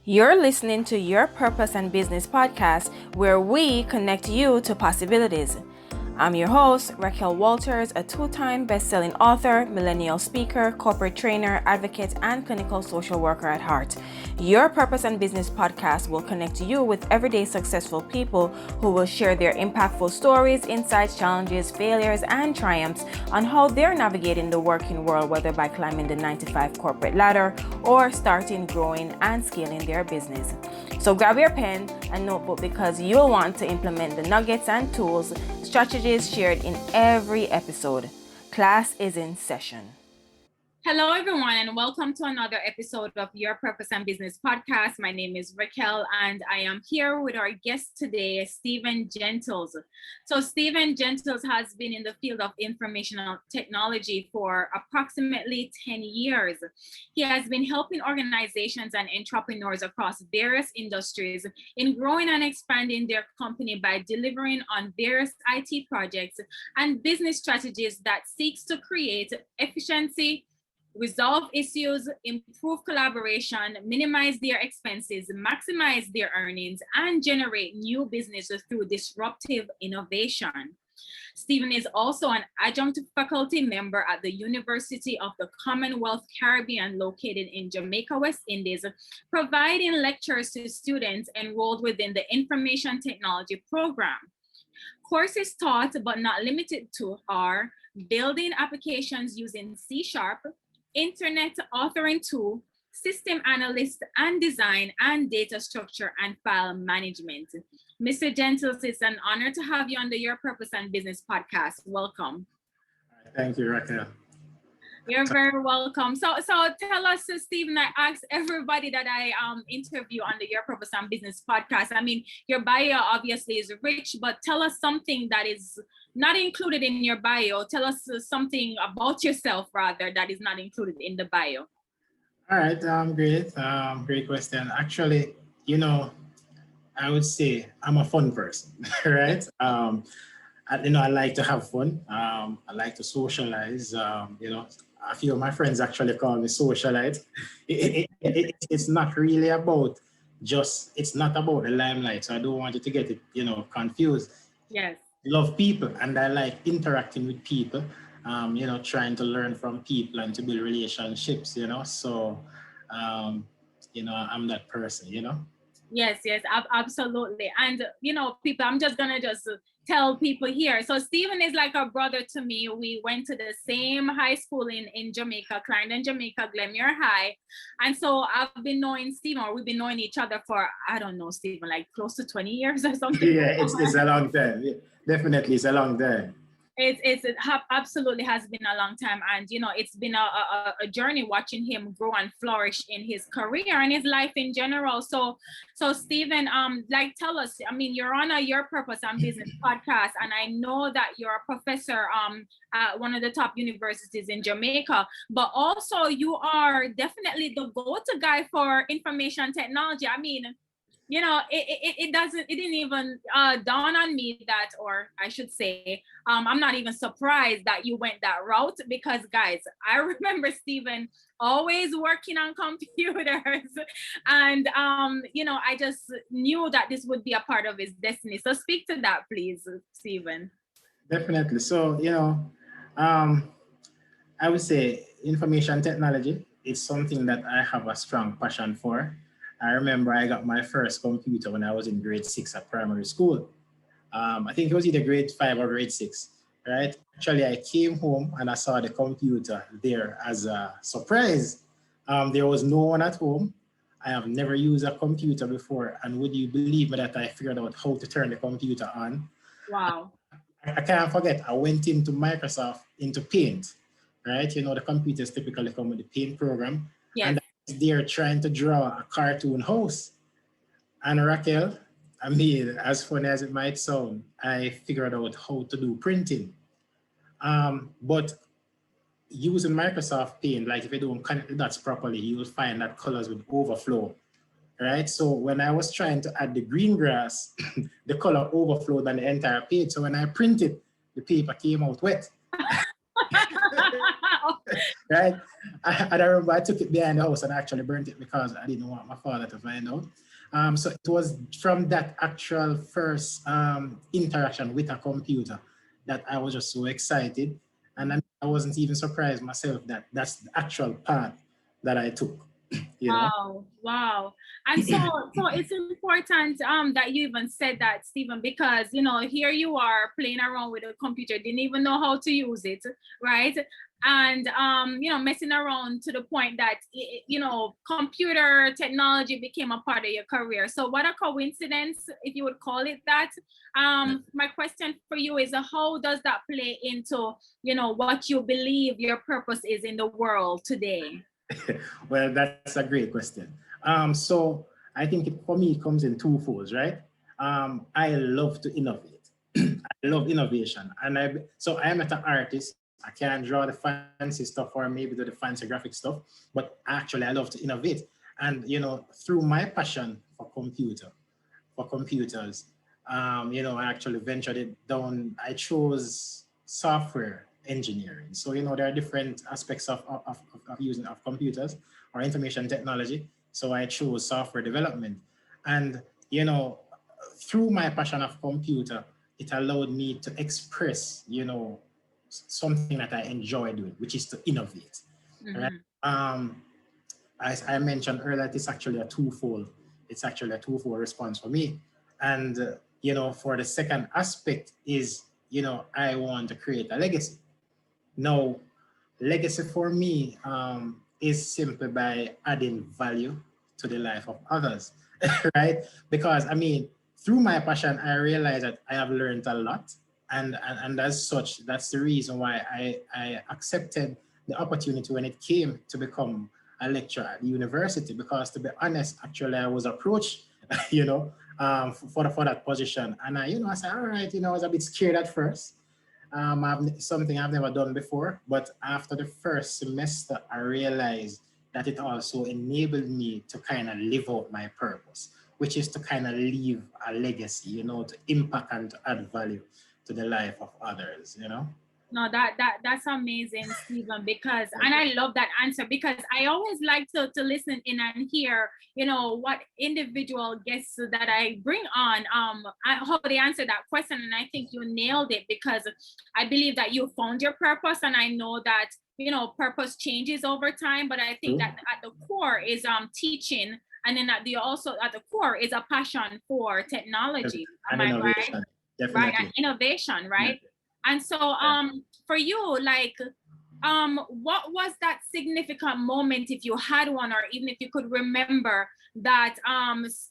You're listening to Your Purpose and Business podcast, where we connect you to possibilities. I'm your host, Raquel Walters, a two-time best-selling author, millennial speaker, corporate trainer, advocate, and clinical social worker at heart. Your Purpose and Business podcast will connect you with everyday successful people who will share their impactful stories, insights, challenges, failures, and triumphs on how they're navigating the working world, whether by climbing the 9-to-5 corporate ladder or starting, growing, and scaling their business. So grab your pen and notebook because you'll want to implement the nuggets and tools, strategies shared in every episode. Class is in session. Hello, everyone, and welcome to another episode of Your Purpose and Business podcast. My name is Raquel, and I am here with our guest today, Stephen Gentles. So Stephen Gentles has been in the field of informational technology for approximately 10 years. He has been helping organizations and entrepreneurs across various industries in growing and expanding their company by delivering on various IT projects and business strategies that seeks to create efficiency, resolve issues, improve collaboration, minimize their expenses, maximize their earnings, and generate new businesses through disruptive innovation. Stephen is also an adjunct faculty member at the University of the Commonwealth Caribbean, located in Jamaica, West Indies, providing lectures to students enrolled within the Information Technology program. Courses taught but not limited to are building applications using C#, Internet authoring tool, system analyst and design, and data structure and file management. Mr. Gentles, it's an honor to have you on the Your Purpose and Business podcast. Welcome. Thank you, Raquel. You're very welcome. So tell us, Stephen, I asked everybody that I interview on the Your Purpose and Business podcast. I mean, your bio obviously is rich, but tell us something that is not included in your bio. Tell us something about yourself, rather, that is not included in the bio. All right, great. Great question. Actually, I would say I'm a fun person, right? I like to have fun. I like to socialize. A few of my friends actually call me socialite. It's not really about it's not about the limelight. So I don't want you to get it, confused. Yes. Love people, and I like interacting with people, trying to learn from people and to build relationships, so, I'm that person, Yes, absolutely. And, people, I'm just going to tell people here. So Stephen is like a brother to me. We went to the same high school in Jamaica, Clarendon, Jamaica, Glenmuir High. And so I've been knowing Stephen, or we've been knowing each other for, I don't know, Stephen, like close to 20 years or something. Yeah, it's a long time. Yeah, definitely, it's a long time. It absolutely has been a long time, and it's been a journey watching him grow and flourish in his career and his life in general. So Stephen, tell us. I mean, you're on Your Purpose and Business podcast, and I know that you're a professor at one of the top universities in Jamaica, but also you are definitely the go-to guy for information technology. I mean, it didn't even dawn on me that, or I should say, I'm not even surprised that you went that route, because guys, I remember Stephen always working on computers, and I just knew that this would be a part of his destiny. So speak to that, please, Stephen. Definitely. So, I would say information technology is something that I have a strong passion for. I remember I got my first computer when I was in grade 6 at primary school. I think it was either grade 5 or grade 6, right? Actually, I came home and I saw the computer there as a surprise. There was no one at home. I have never used a computer before. And would you believe me that I figured out how to turn the computer on? Wow. I can't forget, I went into Microsoft, into Paint, right? The computers typically come with the Paint program. Yes. And they're trying to draw a cartoon house. And Raquel, I mean, as funny as it might sound, I figured out how to do printing. But using Microsoft Paint, like if you don't connect the dots properly, you will find that colors would overflow, right? So when I was trying to add the green grass, the color overflowed on the entire page. So when I printed, the paper came out wet. right? And I remember I took it behind the house and actually burnt it because I didn't want my father to find out. So it was from that actual first interaction with a computer that I was just so excited. And I wasn't even surprised myself that that's the actual path that I took, you know? Wow, wow. And so it's important that you even said that, Stephen, because here you are playing around with a computer, didn't even know how to use it, right? And messing around to the point that computer technology became a part of your career. So what a coincidence, if you would call it that. My question for you is, how does that play into what you believe your purpose is in the world today? Well, that's a great question. So I think for me, it comes in two folds, right? I love to innovate. I love innovation. So I am not an artist. I can't draw the fancy stuff or maybe do the fancy graphic stuff, but actually I love to innovate. And, through my passion for computers, I actually ventured it down. I chose software engineering. So, there are different aspects of using of computers or information technology. So I chose software development. And, through my passion of computer, it allowed me to express, something that I enjoy doing, which is to innovate. Right? Mm-hmm. As I mentioned earlier, it's actually a twofold. It's actually a twofold response for me. And for the second aspect is, I want to create a legacy. Now, legacy for me is simply by adding value to the life of others, right? Because through my passion, I realize that I have learned a lot, and as such, that's the reason why I accepted the opportunity when it came to become a lecturer at the university. Because to be honest, actually, I was approached, for that position, and I said, all right, I was a bit scared at first. Something I've never done before, but after the first semester, I realized that it also enabled me to kind of live out my purpose, which is to kind of leave a legacy, to impact and to add value to the life of others. No, that's amazing, Stephen, because and I love that answer, because I always like to listen in and hear, what individual guests that I bring on, how they answer that question. And I think you nailed it, because I believe that you found your purpose, and I know that, purpose changes over time, but I think that at the core is teaching, and then at the core is a passion for technology. Am I right? Definitely. Right, and innovation, right? And so for you, like, what was that significant moment, if you had one, or even if you could remember, that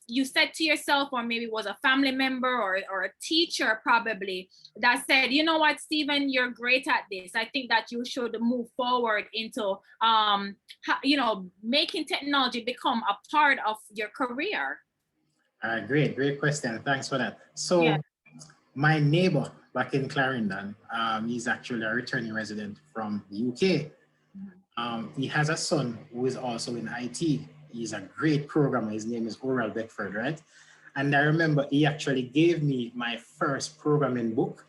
you said to yourself, or maybe it was a family member or a teacher probably, that said, you know what, Stephen, you're great at this. I think that you should move forward into making technology become a part of your career. Great question. Thanks for that. So my neighbor back in Clarendon, he's actually a returning resident from the UK. He has a son who is also in IT. He's a great programmer. His name is Oral Beckford, right? And I remember he actually gave me my first programming book.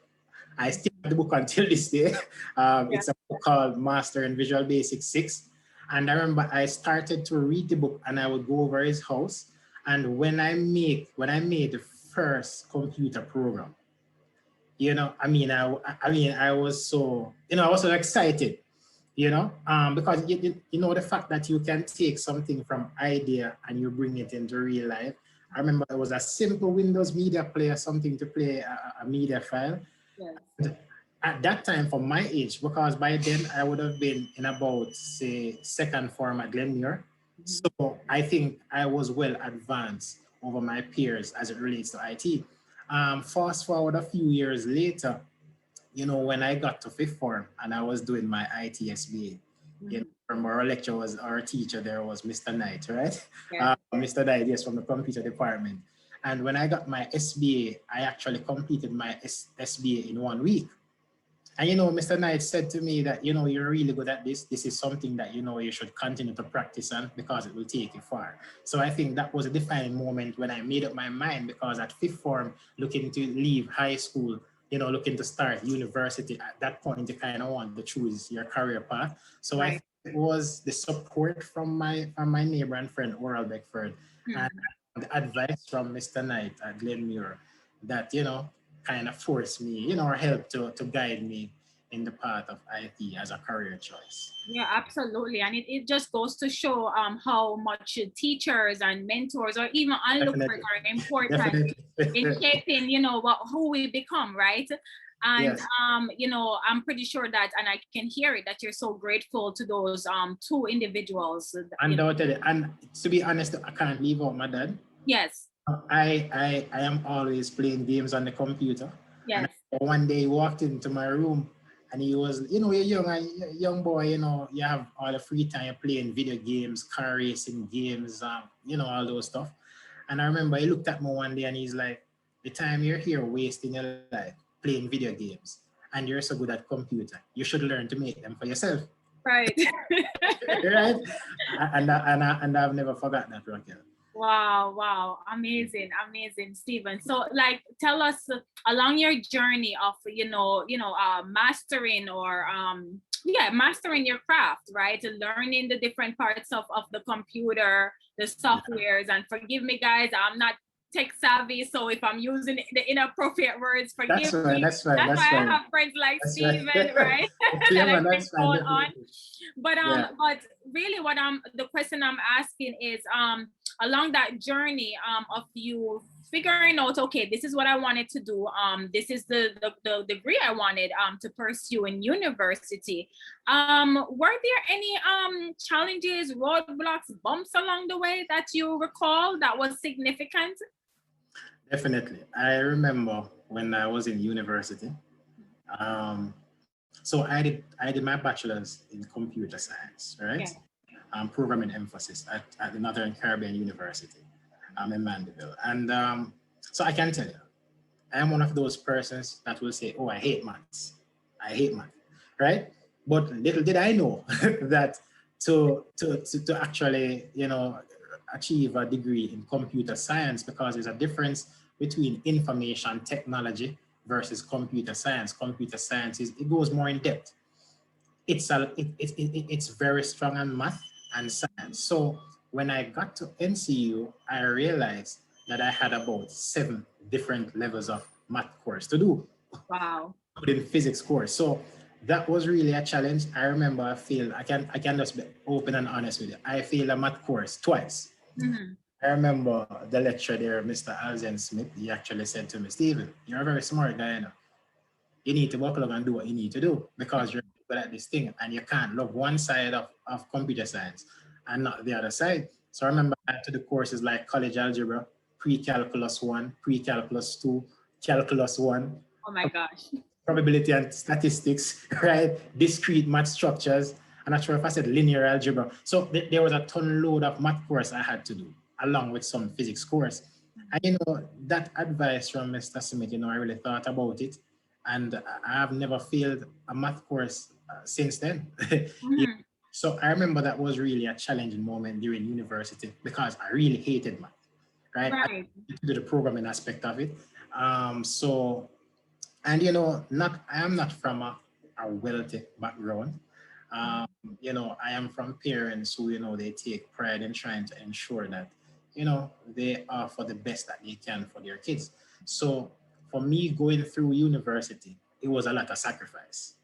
I still have the book until this day. It's a book called Master in Visual Basic 6. And I remember I started to read the book, and I would go over his house. And when I made the first computer program, I was so, I was so excited, because the fact that you can take something from idea and you bring it into real life. I remember it was a simple Windows media player, something to play a media file. Yes. At that time, for my age, because by then I would have been in about, say, second form at Glenmuir. So I think I was well advanced over my peers as it relates to IT. Fast forward a few years later, when I got to fifth form and I was doing my IT SBA, our teacher there was Mr. Knight, right? Yeah. Mr. Knight, yes, from the computer department. And when I got my SBA, I actually completed my SBA in 1 week. And, Mr. Knight said to me that, you're really good at this. This is something that, you should continue to practice on, because it will take you far. So I think that was a defining moment when I made up my mind, because at fifth form, looking to leave high school looking to start university, at that point, you kind of want to choose your career path. So I Right. think it was the support from my neighbor and friend Oral Beckford, and Mhm. the advice from Mr. Knight at Glenmuir that, kind of forced me, or helped to guide me in the path of IT as a career choice. Yeah, absolutely. And it just goes to show how much teachers and mentors or even onlookers Definitely. are important Definitely. in shaping, who we become, right? And Yes. I'm pretty sure that, and I can hear it, that you're so grateful to those two individuals. Undoubtedly. And to be honest, I can't leave out my dad. Yes, I am always playing games on the computer. And yes. one day he walked into my room and he was, you're young boy, you have all the free time playing video games, car racing games, all those stuff. And I remember he looked at me one day and he's like, the time you're here wasting your life playing video games and you're so good at computer, you should learn to make them for yourself. Right. Right? And I've never forgotten that, Raquel. Wow, amazing, Stephen. So, like, tell us along your journey of mastering or mastering your craft, right? Learning the different parts of the computer, the softwares, and forgive me, guys, I'm not tech savvy, so if I'm using the inappropriate words, forgive me. That's right. That's That's why I right. have friends like That's Stephen, right. right? Yeah, That I man, can that's fine. call on. Definitely. But Yeah. but really, what the question I'm asking is along that journey of you figuring out, okay, this is what I wanted to do, this is the degree I wanted to pursue in university, were there any challenges, roadblocks, bumps along the way that you recall that was significant? Definitely. I remember when I was in university. Um, so I did my bachelor's in computer science, right? Yeah. Programming emphasis at the Northern Caribbean University in Mandeville. And so I can tell you, I am one of those persons that will say, oh, I hate maths. I hate math, right? But little did I know that to actually, achieve a degree in computer science, because there's a difference between information technology versus computer science. Computer science it goes more in depth. It's very strong on math and science. So when I got to NCU, I realized that I had about 7 different levels of math course to do, Wow. including physics course. So that was really a challenge. I remember I can just be open and honest with you. I failed a math course twice. Mm-hmm. I remember the lecturer there, Mr. Alzen Smith, he actually said to me, Stephen, you're a very smart guy, you need to work along and do what you need to do because you're good at this thing and you can't love one side of computer science and not the other side. So I remember I had to do courses like college algebra, pre-calculus 1, pre-calculus 2, calculus 1, Oh my gosh. probability and statistics, right? Discrete math structures. I'm not sure if I said linear algebra. So there was a ton load of math course I had to do along with some physics course. And that advice from Mr. Smith, I really thought about it. And I have never failed a math course since then. Mm-hmm. So I remember that was really a challenging moment during university because I really hated math, right? Right. I did the programming aspect of it. And I am not from a wealthy background. I am from parents who, they take pride in trying to ensure that, they offer the best that they can for their kids. So for me going through university, it was a lot of sacrifice,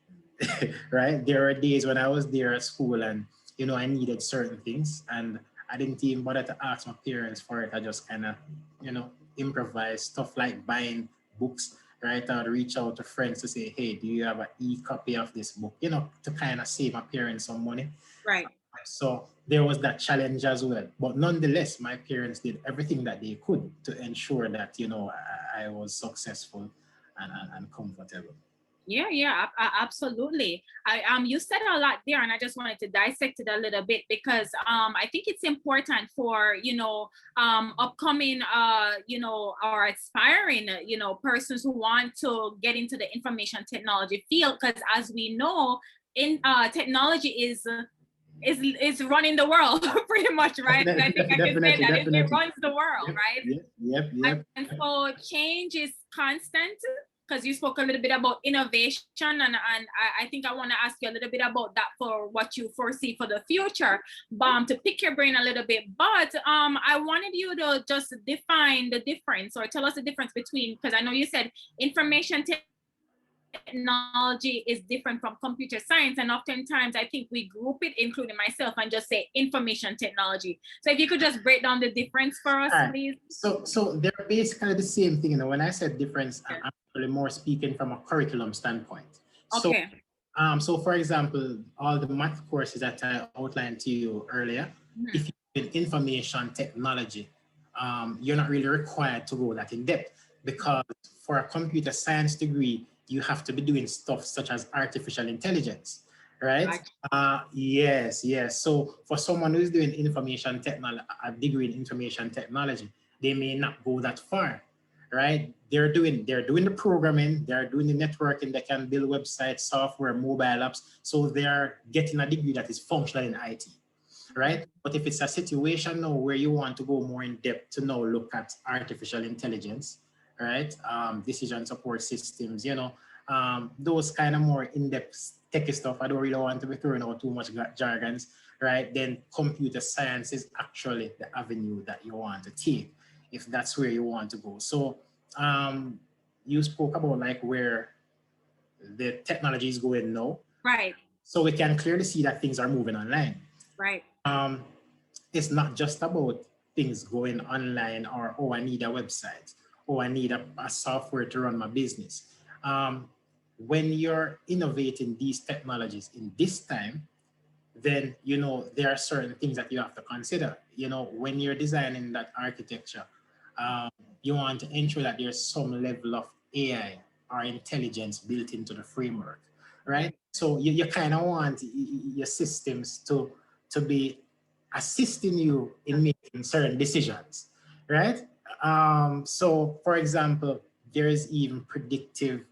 right? There were days when I was there at school and, I needed certain things and I didn't even bother to ask my parents for it. I just kind of, improvise stuff like buying books, right? I would reach out to friends to say, hey, do you have an e-copy of this book? To kind of save my parents some money. Right. So there was that challenge as well. But nonetheless, my parents did everything that they could to ensure that, I was successful and comfortable. Yeah, absolutely. You said a lot there, and I just wanted to dissect it a little bit because I think it's important for upcoming or aspiring persons who want to get into the information technology field, because as we know, in technology is running the world pretty much, right? I think I can say that it runs the world, right? Yep. And so change is constant, because you spoke a little bit about innovation, and I think I want to ask you a little bit about that for what you foresee for the future, to pick your brain a little bit. But I wanted you to just define the difference, or tell us the difference between, because I know you said information technology is different from computer science, and oftentimes I think we group it, including myself, and just say information technology. So if you could just break down the difference for us, please. So they're basically the same thing. When I said difference, I'm actually more speaking from a curriculum standpoint. Okay. So for example, all the math courses that I outlined to you earlier, if you're in information technology, you're not really required to go that in depth, because for a computer science degree, you have to be doing stuff such as artificial intelligence, right? Yes. So for someone who's doing information technology, a degree in information technology, they may not go that far, right? They're doing the programming, they're doing the networking, they can build websites, software, mobile apps. So they're getting a degree that is functional in IT, right? But if it's a situation now where you want to go more in depth to now look at artificial intelligence, right? Decision support systems, those kind of more in-depth techy stuff. I don't really want to be throwing out too much jargons, right? Then computer science is actually the avenue that you want to take, if that's where you want to go. So you spoke about like where the technology is going now. Right. So we can clearly see that things are moving online. Right. It's not just about things going online, or, oh, I need a website, oh, I need a software to run my business. When you're innovating these technologies in this time, then, there are certain things that you have to consider. When you're designing that architecture, you want to ensure that there's some level of AI or intelligence built into the framework, right? So you kind of want your systems to be assisting you in making certain decisions, right? So for example, there is even predictive,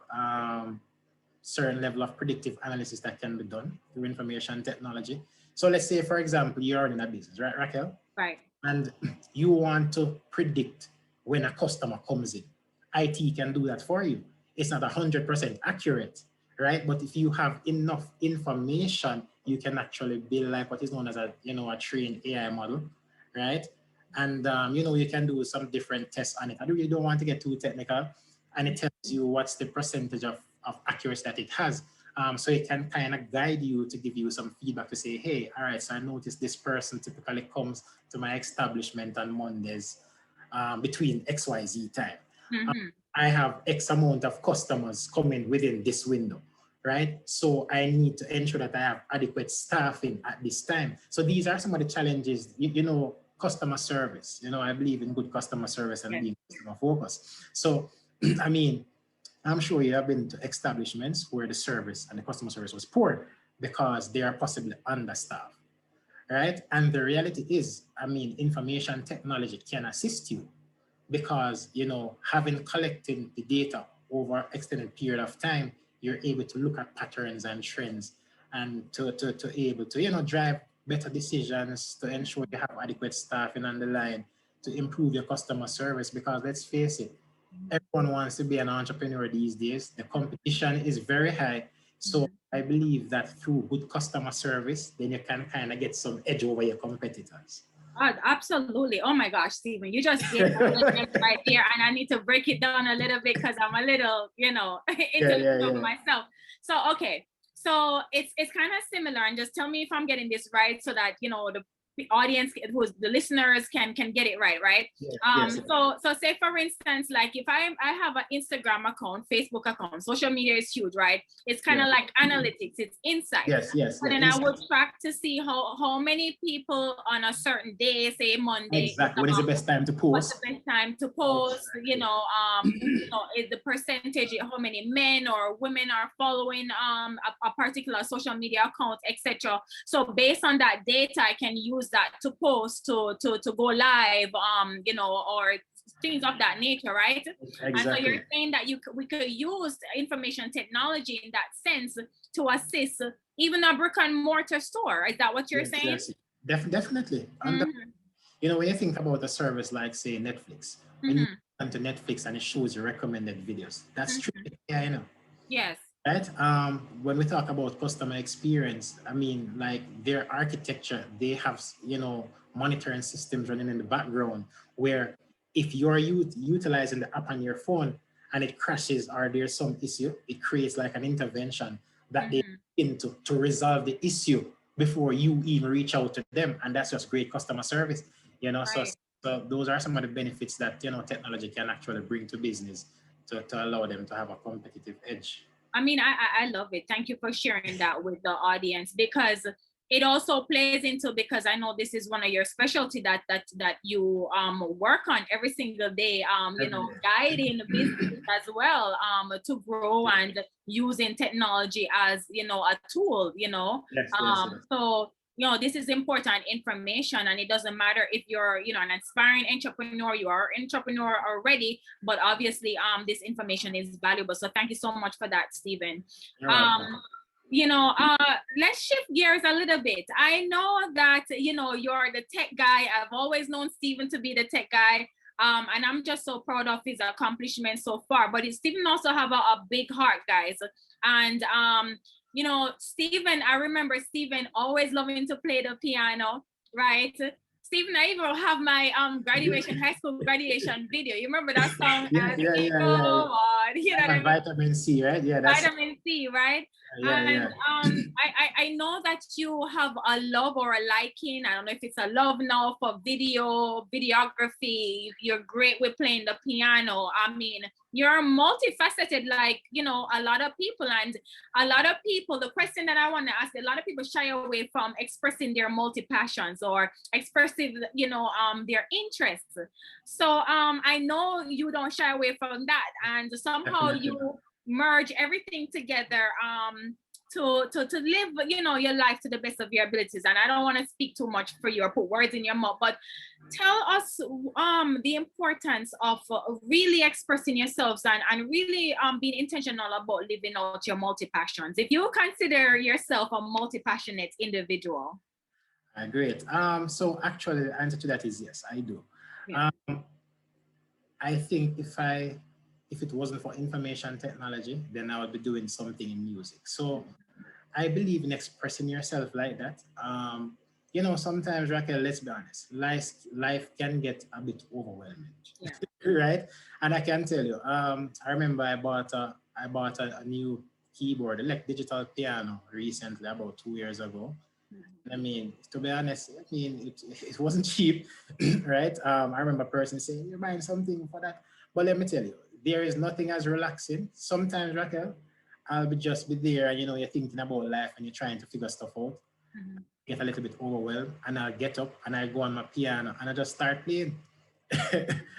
certain level of predictive analysis that can be done through information technology. So let's say, for example, you're in a business, right, Raquel? Right. And you want to predict when a customer comes in. IT can do that for you. It's not 100% accurate, right? But if you have enough information, you can actually build like what is known as a trained AI model, right? And you can do some different tests on it. I really don't want to get too technical, and it tells you what's the percentage of accuracy that it has. So it can kind of guide you to give you some feedback to say, hey, all right, so I noticed this person typically comes to my establishment on Mondays between XYZ time. I have X amount of customers coming within this window, right? So I need to ensure that I have adequate staffing at this time. So these are some of the challenges, customer service. I believe in good customer service and being customer focused. So, I mean, I'm sure you have been to establishments where the service and the customer service was poor because they are possibly understaffed, right? And the reality is, information technology can assist you because, having collected the data over extended period of time, you're able to look at patterns and trends and to able to, drive better decisions, to ensure you have adequate staffing on the line, to improve your customer service. Because let's face it, everyone wants to be an entrepreneur these days. The competition is very high. So I believe that through good customer service, then you can kind of get some edge over your competitors. Absolutely. Oh my gosh, Stephen, you just gave all the gems right there, and I need to break it down a little bit because I'm a little, intellectual myself. So okay, so it's kind of similar, and just tell me if I'm getting this right, so that the audience, who's the listeners, can get it right. So say for instance, like if I have an Instagram account, Facebook account, social media is huge, right? It's kind of like analytics, it's insight. Yes. And then I would track to see how many people on a certain day, say Monday. Exactly. What is the best time to post? What's the best time to post? Exactly. Is the percentage, how many men or women are following a particular social media account, etc. So based on that data, I can use that to post, to go live, or things of that nature, right? Exactly. And so you're saying that we could use information technology in that sense to assist even a brick and mortar store. Is that what you're saying? Yes. Definitely. And when you think about a service like, say, Netflix, when you onto Netflix and it shows you recommended videos. That's true. Yeah, you know. Yes. Right. When we talk about customer experience, I mean, like their architecture, they have, you know, monitoring systems running in the background where if you're utilizing the app on your phone and it crashes or there's some issue, it creates like an intervention that they into to resolve the issue before you even reach out to them. And that's just great customer service, you know. Right. So those are some of the benefits that, you know, technology can actually bring to business to allow them to have a competitive edge. I mean, I love it. Thank you for sharing that with the audience, because it also plays into, because I know this is one of your specialty that you work on every single day, you know, guiding business as well to grow and using technology as, you know, a tool, you know. Yes. So, you know, this is important information, and it doesn't matter if you're, you know, an aspiring entrepreneur, you are an entrepreneur already, but obviously this information is valuable. So thank you so much for that, Stephen. You know, let's shift gears a little bit. I know that, you know, you're the tech guy. I've always known Stephen to be the tech guy. And I'm just so proud of his accomplishments so far. But Stephen also have a big heart, guys. And you know, Stephen, I remember Stephen always loving to play the piano, right? Stephen, I even have my high school graduation video. You remember that song? Yeah. You know what I mean? Vitamin C, right? Yeah, that's Vitamin C, right? And I know that you have a love or a liking. I don't know if it's a love now for videography. You're great with playing the piano. I mean, you're multifaceted, like, you know, a lot of people. And a lot of people, the question that I want to ask, a lot of people shy away from expressing their multi-passions or expressing, you know, their interests. So I know you don't shy away from that. And somehow you merge everything together to live, you know, your life to the best of your abilities. And I don't want to speak too much for you or put words in your mouth, but tell us the importance of really expressing yourselves and really being intentional about living out your multi-passions. If you consider yourself a multi-passionate individual. Great. So actually the answer to that is yes, I do. Yeah. I think if it wasn't for information technology, then I would be doing something in music. So I believe in expressing yourself like that. You know, sometimes, Raquel, let's be honest, life can get a bit overwhelming, right? And I can tell you, I remember I bought a new keyboard, like digital piano, recently, about 2 years ago. I mean, to be honest, I mean, it wasn't cheap, right? I remember a person saying, "You're buying something for that." But let me tell you, there is nothing as relaxing. Sometimes, Raquel, I'll just be there and, you know, you're thinking about life and you're trying to figure stuff out, get a little bit overwhelmed, and I'll get up and I go on my piano and I just start playing,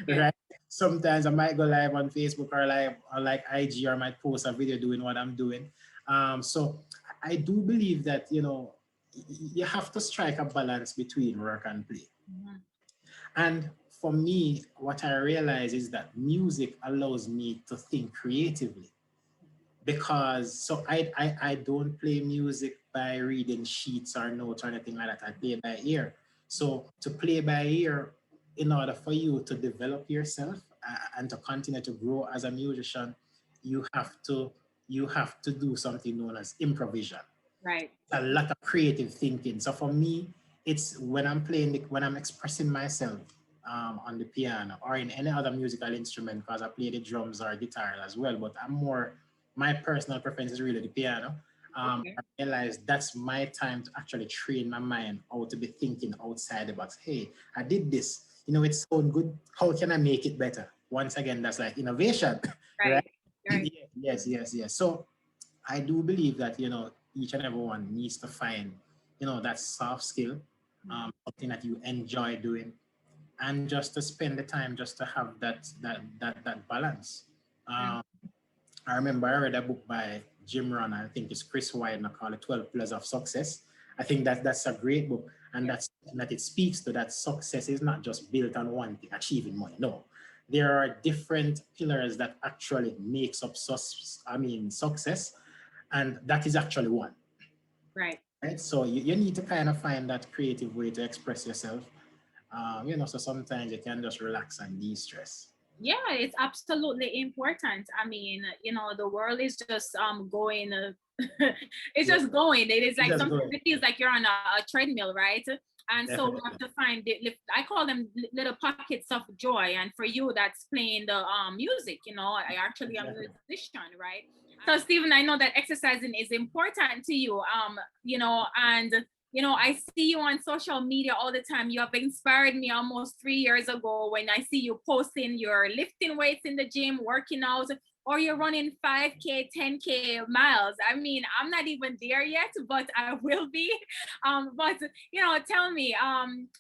right? Sometimes I might go live on Facebook or live on like IG, or I might post a video doing what I'm doing. So I do believe that, you know, you have to strike a balance between work and play. And for me, what I realize is that music allows me to think creatively, because so I don't play music by reading sheets or notes or anything like that. I play by ear. So to play by ear, in order for you to develop yourself and to continue to grow as a musician, you have to do something known as improvisation. Right. A lot of creative thinking. So for me, it's when I'm playing, when I'm expressing myself on the piano or in any other musical instrument, because I play the drums or guitar as well. But my personal preference is really the piano. I realize that's my time to actually train my mind how to be thinking outside the box. Hey, I did this. You know, it's so good. How can I make it better? Once again, that's like innovation, right? Yes. So I do believe that, you know, each and everyone needs to find, you know, that soft skill, something that you enjoy doing, and just to spend the time just to have that balance. I remember I read a book by Jim Rohn, I think it's Chris Widener, called 12 Pillars of Success. I think that's a great book, and that it speaks to that success is not just built on one thing, achieving money. No, there are different pillars that actually makes up success, and that is actually one. Right. So you need to kind of find that creative way to express yourself. You know, so sometimes you can just relax and de-stress. Yeah, it's absolutely important. I mean, the world is just going it's Yeah, just going. It is like just sometimes going. it feels like you're on a treadmill, right? And so we have Definitely. to find I call them little pockets of joy. And for you, that's playing the music. I actually am a Exactly. musician, right? So Stephen, I know that exercising is important to you. And I see you on social media all the time. You have inspired me almost 3 years ago when I see you posting your lifting weights in the gym, working out, or you're running 5K, 10K miles. I mean, I'm not even there yet, but I will be. But tell me,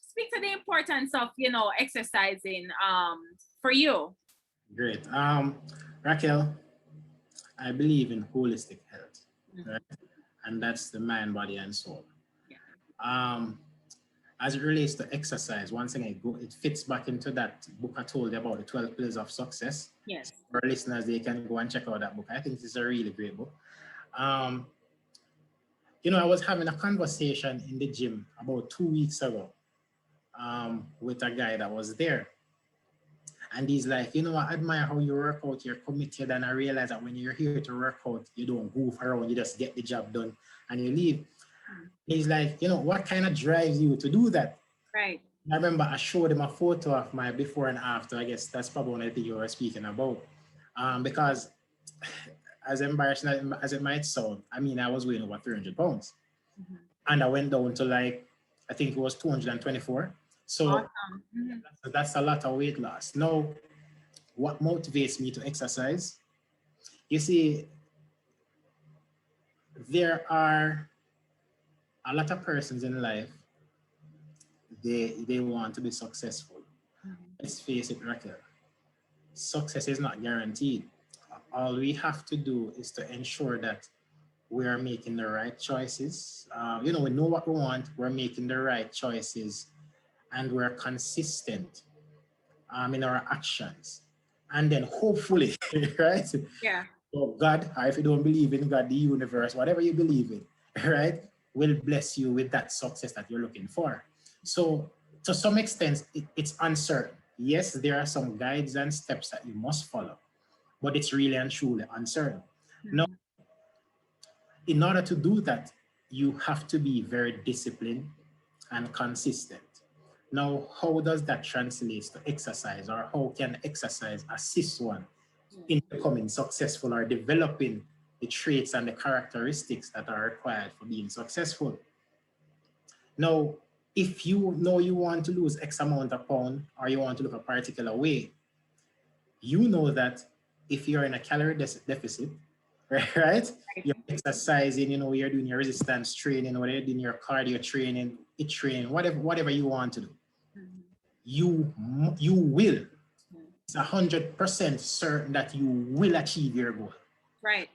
speak to the importance of exercising for you. Great. Raquel, I believe in holistic health, Mhm. right? And that's the mind, body, and soul. Yeah. Um, as it relates to exercise, once again, it fits back into that book I told you about, the 12 Pillars of Success. So Yes. for our listeners, they can go and check out that book. I think it's a really great book. Um, I was having a conversation in the gym about 2 weeks ago with a guy that was there. And he's like, I admire how you work out, you're committed. And I realize that when you're here to work out, you don't goof around, you just get the job done and you leave. Mm. He's like, what kind of drives you to do that? Right. I remember I showed him a photo of my before and after. I guess that's probably one of the things you were speaking about. Because as embarrassing as it might sound, I mean, I was weighing over 300 pounds. Mhm. And I went down to I think it was 224. So Awesome. Mhm. that's a lot of weight loss. Now, what motivates me to exercise? You see, there are a lot of persons in life, they want to be successful. Mhm. Let's face it, Raquel, success is not guaranteed. All we have to do is to ensure that we are making the right choices. We know what we want, we're making the right choices, and we're consistent in our actions. And then hopefully, right? Yeah. So God, or if you don't believe in God, the universe, whatever you believe in, right, will bless you with that success that you're looking for. So to some extent, it's uncertain. Yes, there are some guides and steps that you must follow, but it's really and truly uncertain. Now, Mhm. in order to do that, you have to be very disciplined and consistent. Now, how does that translate to exercise, or how can exercise assist one in becoming successful or developing the traits and the characteristics that are required for being successful? Now, if you know you want to lose X amount of pound or you want to look a particular way, you know that if you're in a calorie deficit, right? Right. You're exercising, you're doing your resistance training, or you're doing your cardio training, it training, whatever you want to do, Mhm. you will. Mhm. It's 100% certain that you will achieve your goal. Right.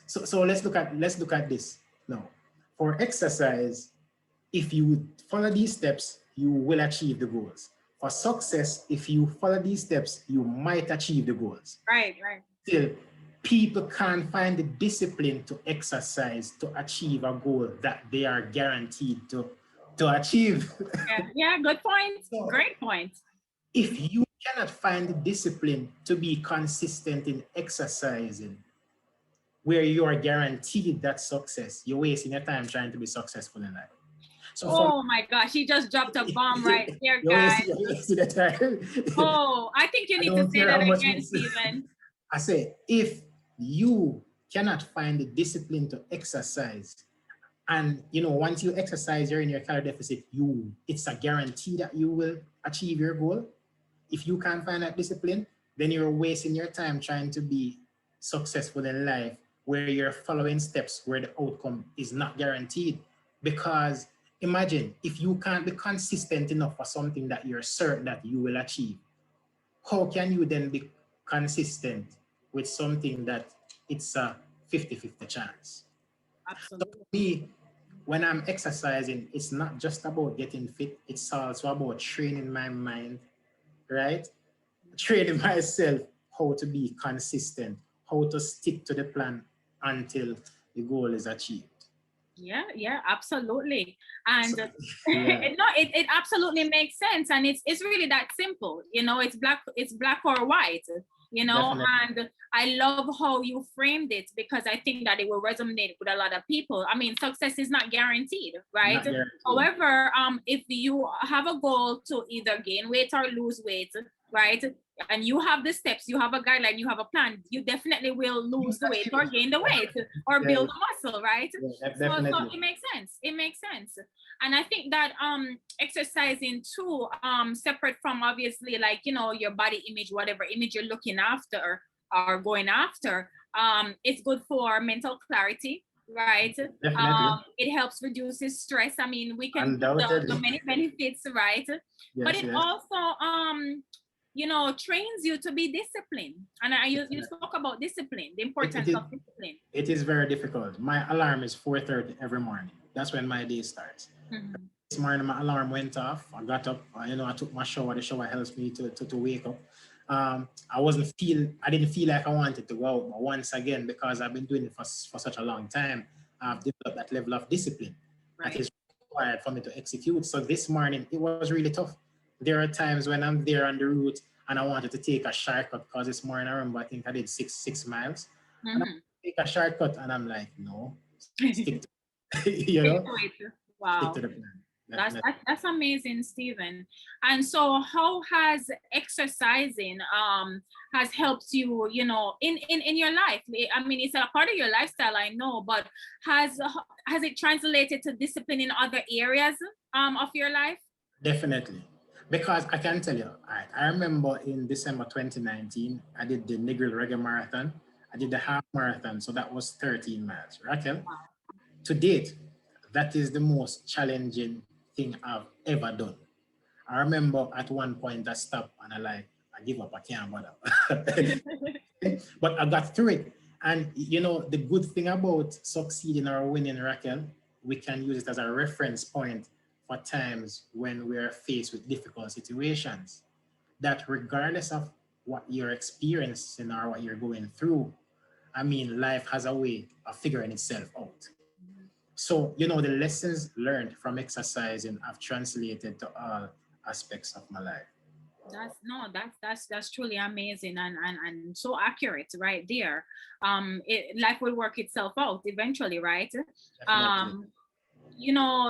So let's look at this now. For exercise, if you follow these steps, you will achieve the goals. For success, if you follow these steps, you might achieve the goals. Right. Right. Still, people can't find the discipline to exercise to achieve a goal that they are guaranteed to achieve. Yeah. Yeah. Good point. So Great point. if you cannot find the discipline to be consistent in exercising, where you are guaranteed that success, you're wasting your time trying to be successful in life. So for Oh my gosh, he just dropped a bomb right there, you're guys. wasting your time. Oh, I think you I need to don't say care that how much again, Stephen. I say, if you cannot find the discipline to exercise, and once you exercise, you're in your calorie deficit, it's a guarantee that you will achieve your goal. If you can't find that discipline, then you're wasting your time trying to be successful in life, where you're following steps where the outcome is not guaranteed. Because imagine if you can't be consistent enough for something that you're certain that you will achieve, how can you then be consistent with something that it's a 50-50 chance? So for Absolutely. me, when I'm exercising, it's not just about getting fit, it's also about training my mind, right? Training myself how to be consistent, how to stick to the plan until the goal is achieved. Yeah, absolutely. And So, yeah, it absolutely makes sense. And it's really that simple. It's black or white, definitely. and I love how you framed it, because I think that it will resonate with a lot of people. I mean, success is not guaranteed, right? Not guaranteed. However, if you have a goal to either gain weight or lose weight, right? And you have the steps, you have a guideline, you have a plan, you definitely will lose the weight or gain the weight or Yeah, build a muscle, right? So definitely. it makes sense. It makes sense. And I think that exercising too, separate from obviously, like, your body image, whatever image you're looking after or going after, it's good for mental clarity, right? Definitely. It helps reduces stress. I mean, we can put the Undoubtedly. many benefits, right? But Yes, it yes. also trains you to be disciplined. And you Definitely. spoke about discipline, the It, it importance is of discipline. it is very difficult. My alarm is 4:30 every morning. That's when my day starts. Mhm. This morning my alarm went off. I got up, I took my shower. The shower helps me to wake up. I didn't feel like I wanted to go out, but once again, because I've been doing it for such a long time, I've developed that level of discipline that Right. is required for me to execute. So this morning it was really tough. There are times when I'm there on the route and I wanted to take a shortcut, because this morning I remember I think I did six miles, and I Mhm. take a shortcut and I'm like, no, stick Stick to to it. stick to Wow. the plan. That's Definitely. that, that's amazing, Stephen. And so, how has exercising has helped you, in your life? I mean, it's a part of your lifestyle, I know, but has has it translated to discipline in other areas of your life? Definitely. Because I can tell you, I remember in December 2019, I did the Negril Reggae Marathon. I did the half marathon, so that was 13 miles. Raquel, to date, that is the most challenging thing I've ever done. I remember at one point I stopped and I give up, I can't bother. But I got through it. And the good thing about succeeding or winning, Raquel, we can use it as a reference point for times when we are faced with difficult situations. That regardless of what you're experiencing or what you're going through, I mean, life has a way of figuring itself out. So, the lessons learned from exercising have translated to all aspects of my life. That's no, that's truly amazing, and so accurate right there. Life will work itself out eventually, right? Definitely. Um,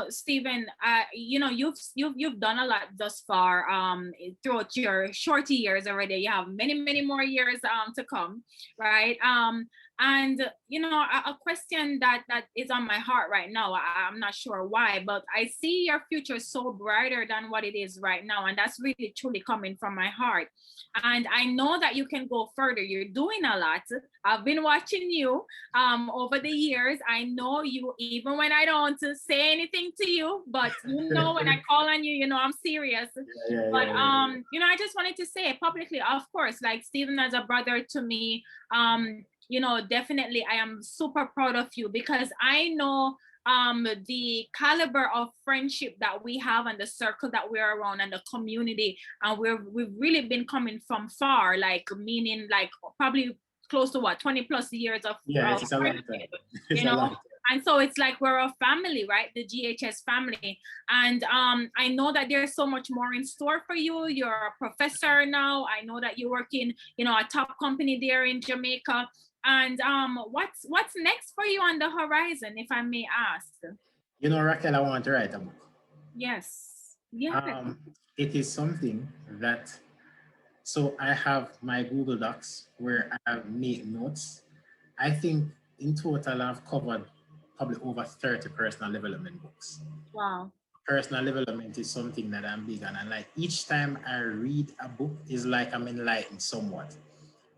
Stephen, you've done a lot thus far. Throughout your short years already, you have many more years to come, right? And a question that is on my heart right now. I'm not sure why, but I see your future so brighter than what it is right now, and that's really truly coming from my heart. And I know that you can go further. You're doing a lot. I've been watching you over the years. I know you, even when I don't say anything to you, but when I call on you, I'm serious. Yeah, But yeah, yeah. I just wanted to say publicly, of course, like Stephen as a brother to me, definitely I am super proud of you, because I know the caliber of friendship that we have and the circle that we're around and the community, and we've really been coming from far, like meaning like probably close to what 20 plus years Yeah, of it's a long time. friendship, It's you a know long time. and so it's like we're a family, right? The GHS family. And I know that there's so much more in store for you. You're a professor now. I know that you work in a top company there in Jamaica. And what's next for you on the horizon, if I may ask? Raquel, I want to write a book. Yes. Yes. Um, it is something that, so I have my Google Docs where I have made notes. I think in total I've covered probably over 30 personal development books. Wow. Personal development is something that I'm big on, and like each time I read a book is like I'm enlightened somewhat,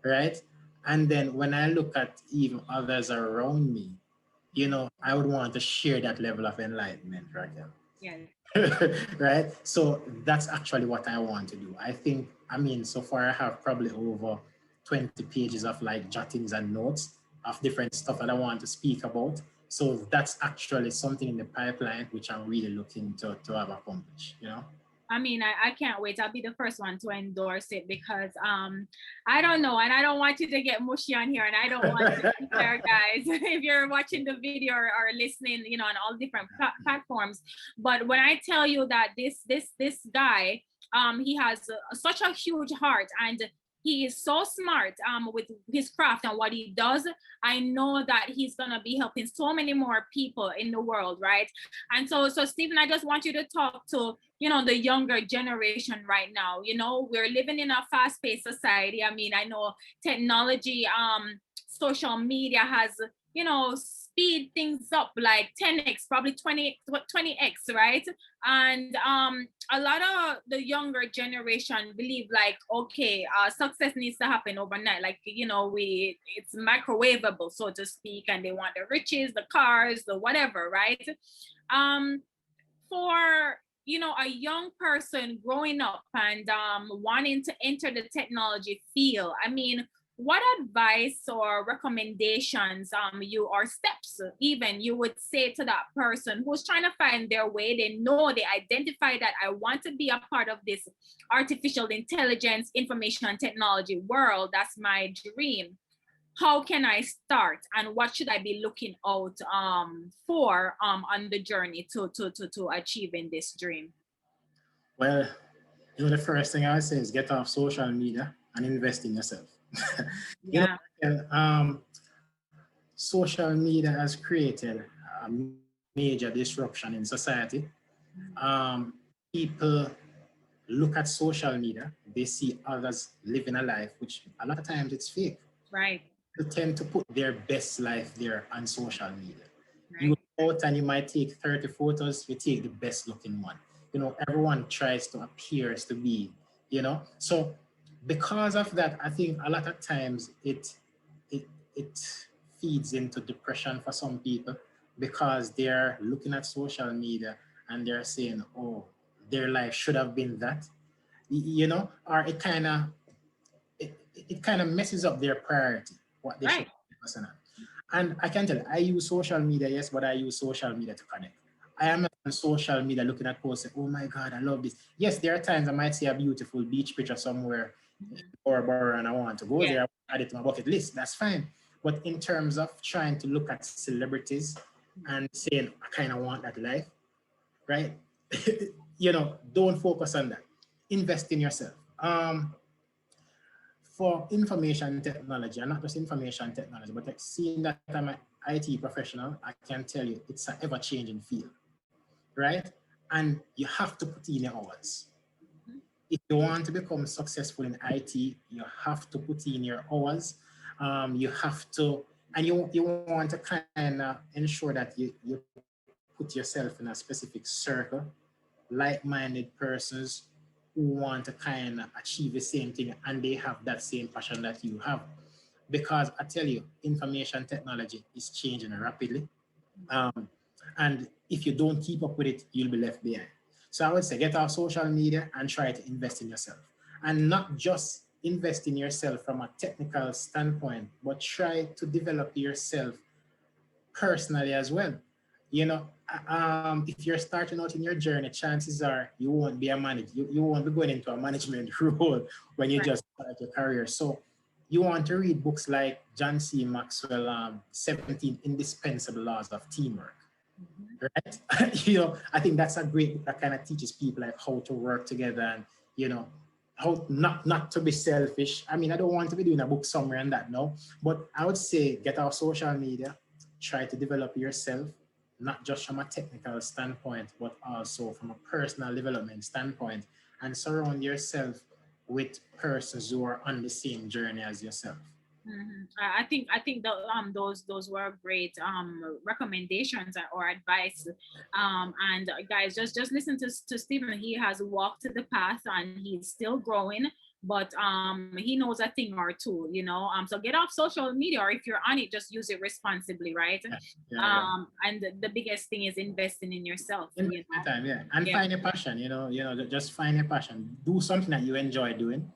right? And then when I look at even others around me, I would want to share that level of enlightenment, Raquel. Yes. Right? So that's actually what I want to do. I mean, so far I have probably over 20 pages of like jottings and notes of different stuff that I want to speak about. So that's actually something in the pipeline which I'm really looking to have accomplished. I mean, I can't wait. I'll be the first one to endorse it because I don't know, and I don't want you to get mushy on here, and I don't want to be there, guys. If you're watching the video or listening, you know, on all different platforms. But when I tell you that this guy, he has such a huge heart, and he is so smart with his craft and what he does. I know that he's gonna be helping so many more people in the world, right? And so Stephen, I just want you to talk to, you know, the younger generation right now. You know, we're living in a fast-paced society. I mean, I know technology, social media has, you know, speed things up like 10x, probably 20x, right? And a lot of the younger generation believe like, okay, success needs to happen overnight, like, you know, it's microwavable, so to speak, and they want the riches, the cars, the whatever, right? For, you know, a young person growing up and wanting to enter the technology field, I mean, what advice or recommendations you or steps even you would say to that person who's trying to find their way? They know, they identify that I want to be a part of this artificial intelligence, information technology world. That's my dream. How can I start, and what should I be looking out for on the journey to achieving this dream? Well, you know, the first thing I would say is get off social media and invest in yourself. You know, Yeah. and, social media has created a major disruption in society. People look at social media, they see others living a life, which a lot of times it's fake. Right. They tend to put their best life there on social media. You Right. go out and you might take 30 photos, you take the best looking one. You know, everyone tries to appear to be, you know. So because of that, I think a lot of times it feeds into depression for some people because they're looking at social media and they're saying, oh, their life should have been that, you know, or it kind of messes up their priority, what they should Right. be focusing on. And I can tell you, I use social media, yes, but I use social media to connect. I am not on social media looking at posts, saying, oh my God, I love this. Yes, there are times I might see a beautiful beach picture somewhere or Borough and I want to go Yeah. there, I add it to my bucket list. That's fine. But in terms of trying to look at celebrities and saying, I kind of want that life, right? You know, don't focus on that. Invest in yourself. For information technology, and not just information technology, but like seeing that I'm an IT professional, I can tell you it's an ever-changing field, right? And you have to put in your hours. If you want to become successful in IT, you have to put in your hours. You have to, and you want to kind of ensure that you put yourself in a specific circle, like-minded persons who want to kind of achieve the same thing and they have that same passion that you have. Because I tell you, information technology is changing rapidly. Um, and if you don't keep up with it, you'll be left behind. So I would say get off social media and try to invest in yourself. And not just invest in yourself from a technical standpoint, but try to develop yourself personally as well. You know, if you're starting out in your journey, chances are you won't be a manager. You won't be going into a management role when you Right. just start your career. So you want to read books like John C. Maxwell, 17 Indispensable Laws of Teamwork, right? You know, I think that's a great book that kind of teaches people like how to work together and, you know, how not to be selfish. I mean, I don't want to be doing a book summary on that, no, but I would say get off social media, try to develop yourself, not just from a technical standpoint, but also from a personal development standpoint, and surround yourself with persons who are on the same journey as yourself. I think that those were great recommendations or advice. And guys, just listen to Stephen. He has walked the path and he's still growing, but he knows a thing or two, you know. So get off social media, or if you're on it, just use it responsibly, right? Yeah. And the biggest thing is investing in yourself, Invest you your know. time, yeah, and Yeah. find your passion. Just find your passion. Do something that you enjoy doing.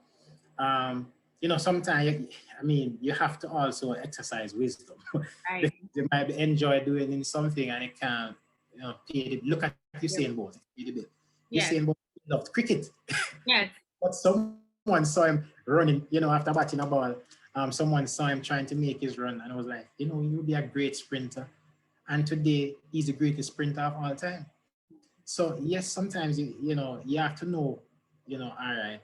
Sometimes I mean you have to also exercise wisdom Right. because you might enjoy doing something and it can, pay the, look at Usain Bolt, pay the bill. Yes. Usain Bolt loved cricket. Yes. But someone saw him running, after batting a ball. Someone saw him trying to make his run, and I was like, you'll be a great sprinter. And today, he's the greatest sprinter of all time. So yes, sometimes you have to know, all right,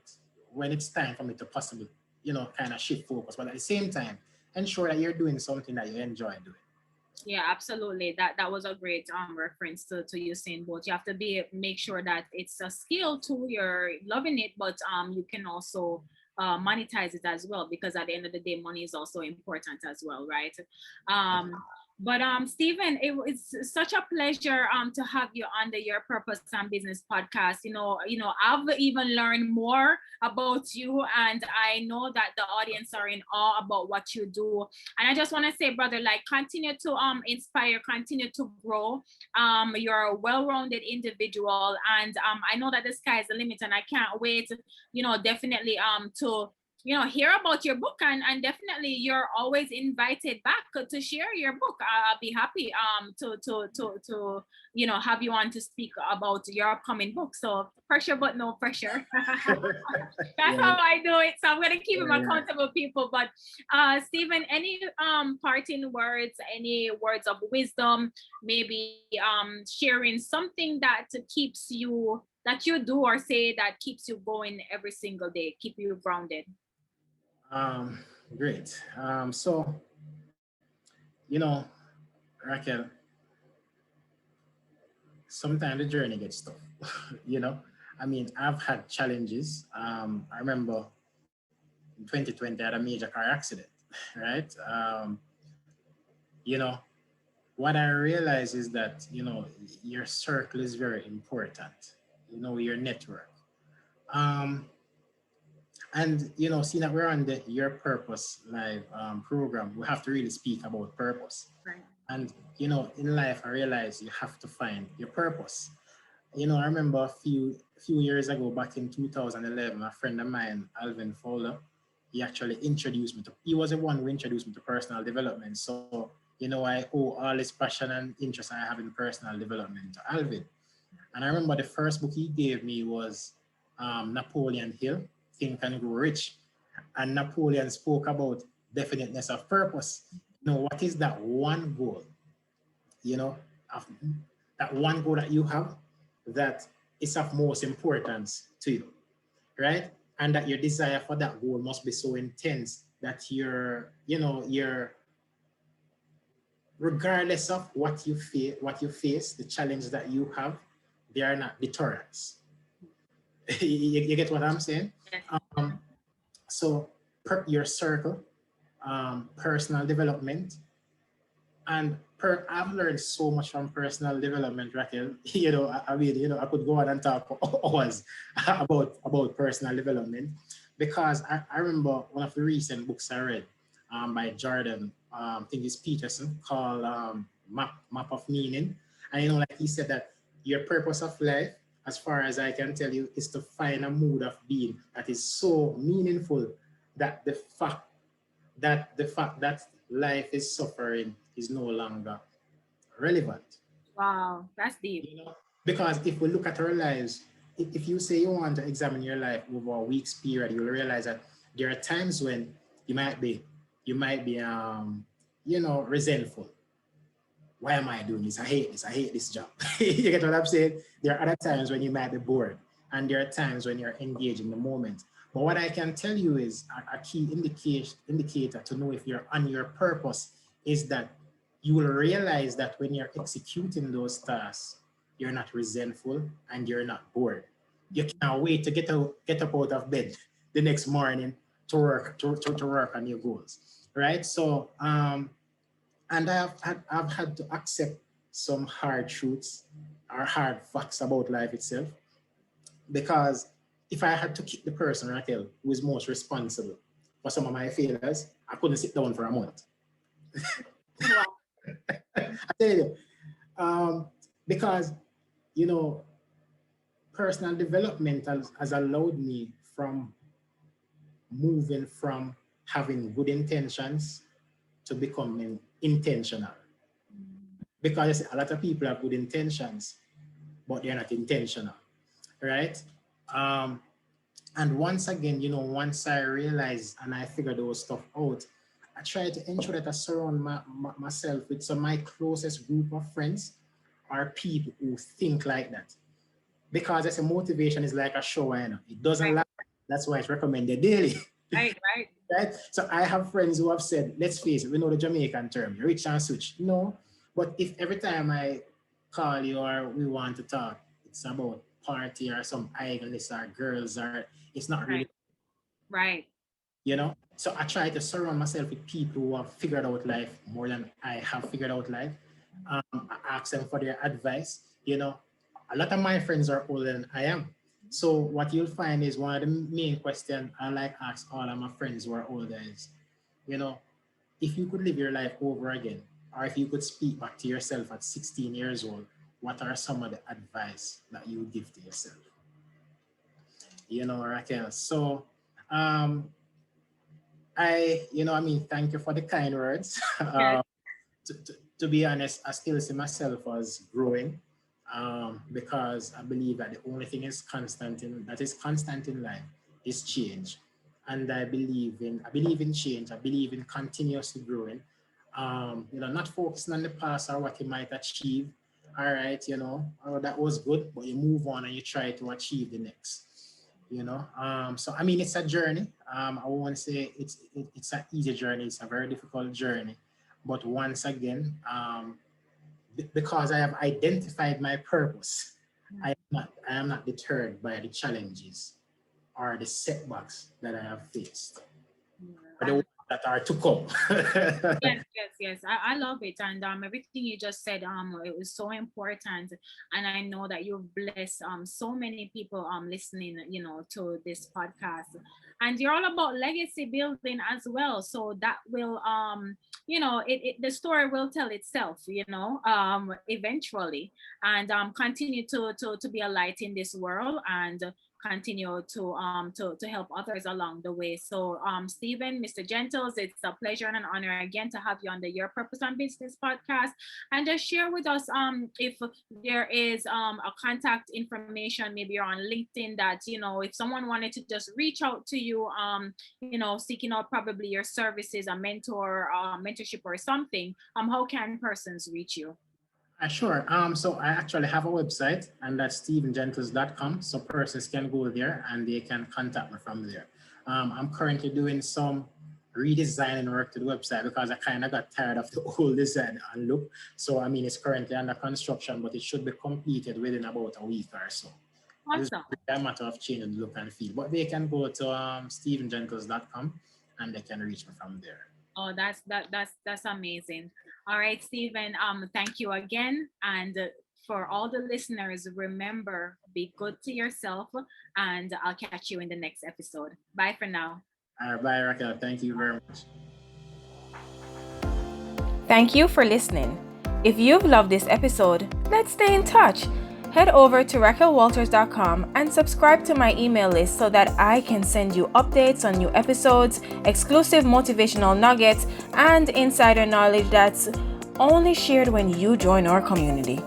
when it's time for me to possibly, kind of shift focus, but at the same time, ensure that you're doing something that you enjoy doing. Yeah, absolutely. That was a great reference to Usain Bolt. You have to make sure that it's a skill too. You're loving it, but you can also monetize it as well, because at the end of the day, money is also important as well, right? Um, but Stephen, it's such a pleasure to have you on the Your Purpose and Business podcast. I've even learned more about you, and I know that the audience are in awe about what you do. And I just want to say, brother, like, continue to inspire, continue to grow. You're a well-rounded individual, and I know that the sky is the limit, and I can't wait, definitely to hear about your book, and definitely you're always invited back to share your book. I'll be happy to have you on to speak about your upcoming book. So pressure, but no pressure. That's how I do it. So I'm gonna keep him accountable, people. But Stephen, any parting words, any words of wisdom, maybe sharing something that keeps you, that you do or say that keeps you going every single day, keep you grounded. Great. So, Raquel, sometimes the journey gets tough. I mean, I've had challenges. I remember in 2020, I had a major car accident, right? You know, what I realize is that, your circle is very important, your network. Um, and, seeing that we're on the Your Purpose Live program, we have to really speak about purpose. Right. And, in life, I realize you have to find your purpose. I remember a few years ago, back in 2011, a friend of mine, Alvin Fowler, he was the one who introduced me to personal development. So, I owe all this passion and interest I have in personal development to Alvin. And I remember the first book he gave me was Napoleon Hill, Think and Grow Rich. And Napoleon spoke about definiteness of purpose. What is that one goal, of that one goal that you have that is of most importance to you, right? And that your desire for that goal must be so intense that you're regardless of what you face, the challenges that you have, they are not deterrents. You get what I'm saying? Yes. So your circle, personal development, and I've learned so much from personal development, Raquel. I mean, I could go on and talk for hours about personal development, because I remember one of the recent books I read by Jordan, I think it's Peterson, called Map of Meaning. And like he said, that your purpose of life, as far as I can tell you, is to find a mood of being that is so meaningful that the fact that life is suffering is no longer relevant. Wow, that's deep. Because if we look at our lives, if you say you want to examine your life over a week's period, you'll realize that there are times when you might be resentful. Why am I doing this? I hate this. I hate this job. You get what I'm saying? There are other times when you might be bored, and there are times when you're engaged in the moment. But what I can tell you is a key indicator to know if you're on your purpose is that you will realize that when you're executing those tasks, you're not resentful and you're not bored. You can't wait to get up out of bed the next morning to work on your goals, right? So, and I've had to accept some hard truths or hard facts about life itself, because if I had to kick the person, Raquel, who is most responsible for some of my failures, I couldn't sit down for a month. Wow. I tell you, because, personal development has allowed me from moving from having good intentions to becoming intentional. Because a lot of people have good intentions, but they're not intentional, right? And once again, once I realized and I figured those stuff out, I try to ensure that I surround myself with some of my closest group of friends are people who think like that. Because I say motivation is like a shower, it doesn't last. That's why it's recommended daily. Right. Right? So I have friends who have said, let's face it, we know the Jamaican term, you rich and switch. No, but if every time I call you or we want to talk, it's about party or some idleness or girls, or it's not really, Right. So I try to surround myself with people who have figured out life more than I have figured out life. I ask them for their advice. A lot of my friends are older than I am. So what you'll find is one of the main questions I like ask all of my friends who are older is, if you could live your life over again, or if you could speak back to yourself at 16 years old, what are some of the advice that you would give to yourself? Raquel. So thank you for the kind words. To be honest, I still see myself as growing. Because I believe that the only thing that is constant in life is change. And I believe in change. I believe in continuously growing. Not focusing on the past or what you might achieve. All right, that was good, but you move on and you try to achieve the next. So it's a journey. I won't say it's an easy journey. It's a very difficult journey. But once again, because I have identified my purpose, I am not deterred by the challenges or the setbacks that I have faced, or the ones that are to come. Yes. I love it, and everything you just said, it was so important, and I know that you've blessed so many people listening, to this podcast, and you're all about legacy building as well. So that will the story will tell itself, eventually, and continue to be a light in this world, and continue to help others along the way. So Stephen, Mr. Gentles, it's a pleasure and an honor again to have you on the Your Purpose and Business podcast, and just share with us if there is a contact information, maybe you're on LinkedIn, that if someone wanted to just reach out to you, seeking out probably your services, a mentorship or something, how can persons reach you? Sure. So I actually have a website, and that's stephengentles.com. So persons can go there and they can contact me from there. I'm currently doing some redesigning work to the website because I kind of got tired of the old design and look. So it's currently under construction, but it should be completed within about a week or so. Awesome. It's a matter of changing the look and feel. But they can go to stephengentles.com and they can reach me from there. Oh, that's amazing. All right, Stephen, thank you again. And for all the listeners, remember, be good to yourself, and I'll catch you in the next episode. Bye for now. All right, bye, Raquel. Thank you very much. Thank you for listening. If you've loved this episode, let's stay in touch. Head over to raquelwalters.com and subscribe to my email list so that I can send you updates on new episodes, exclusive motivational nuggets, and insider knowledge that's only shared when you join our community.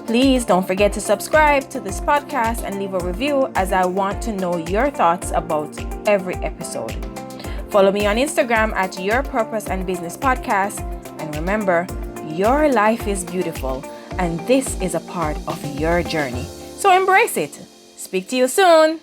Please don't forget to subscribe to this podcast and leave a review, as I want to know your thoughts about every episode. Follow me on Instagram at Your Purpose and Business Podcast. And remember, your life is beautiful, and this is a part of your journey. So embrace it. Speak to you soon.